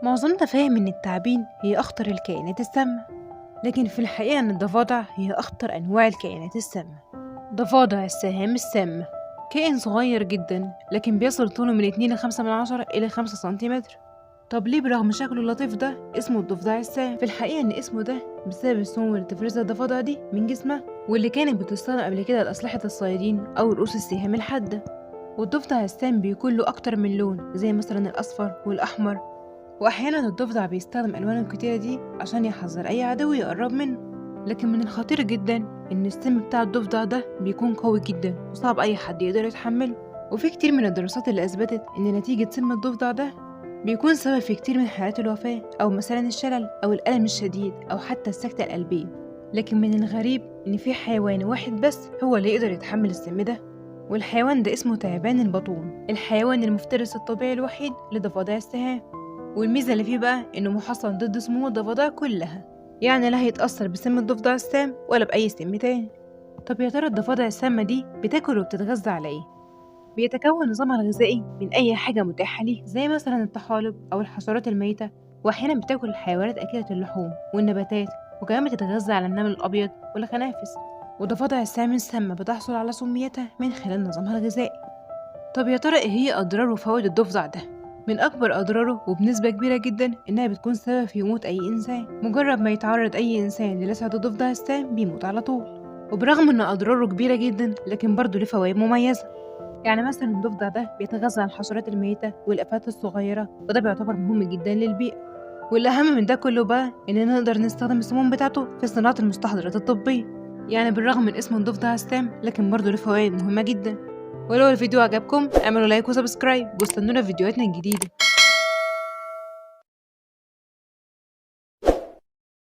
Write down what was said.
معظمنا فاهم إن التعابين هي أخطر الكائنات السامة، لكن في الحقيقة إن الضفادع هي أخطر أنواع الكائنات السامة. ضفادع السهام السامة كائن صغير جدا، لكن بيصل طوله من 2 ل5 من عشرة إلى 5 سنتيمتر. طب ليه برغم شكله اللطيف ده اسمه الضفدع السام؟ في الحقيقة إن اسمه ده بسبب السموم اللي بتفرزها الضفادع دي من جسمها، واللي كانت بتستخدم قبل كده لأسلحة الصيادين أو رؤوس السهام الحادة. والضفدع السام بيكون له أكتر من لون، زي مثلا الأصفر والأحمر، وأحيانا الضفدع بيستخدم ألوانه الكتيرة دي عشان يحذر أي عدو يقرب منه. لكن من الخطير جدا إن السم بتاع الضفدع ده بيكون قوي جدا وصعب أي حد يقدر يتحمله. وفي كتير من الدراسات اللي أثبتت إن نتيجة سم الضفدع ده بيكون سبب في كتير من حالات الوفاة، أو مثلا الشلل أو الألم الشديد أو حتى السكتة القلبية. لكن من الغريب إن في حيوان واحد بس هو اللي يقدر يتحمل السم ده، والحيوان ده اسمه تعبان البطون، الحيوان المفترس الطبيعي الوحيد لضفادع السهام. والميزة اللي فيه بقى إنه محصن ضد سموم الضفادع كلها، يعني لا هيتأثر بسم الضفدع السام ولا بأي سم تاني. طب يا ترى الضفادع السامة دي بتاكل وبتتغذى على إيه؟ بيتكون نظامها الغذائي من أي حاجة متاحة ليه، زي مثلا الطحالب أو الحشرات الميتة، وأحيانا بتاكل الحيوانات أكلة اللحوم والنباتات، وكمان بتتغذى على النمل الأبيض والخنافس. وضفادع السام السامة بتحصل على سميتها من خلال نظامها الغذائي. طب يا ترى إيه هي أضرار وفوائد الضفدع ده؟ من أكبر أضراره وبنسبة كبيرة جدا إنها بتكون سبب في موت أي إنسان. مجرد ما يتعرض أي إنسان للسعة الضفدع السام بيموت على طول. وبرغم إن أضراره كبيرة جدا، لكن برضه له فوائد مميزة. يعني مثلا الضفدع ده بيتغذى على الحشرات الميتة والآفات الصغيرة، وده بيعتبر مهم جدا للبيئة. والأهم من ده كله بقى إننا نقدر نستخدم السموم بتاعته في صناعة المستحضرات الطبية. يعني بالرغم من اسمه الضفدع السام، لكن برضه له فوائد مهمة جدا. ولو الفيديو عجبكم اعملوا لايك وسبسكرايب، واستنونا في فيديوهاتنا الجديدة.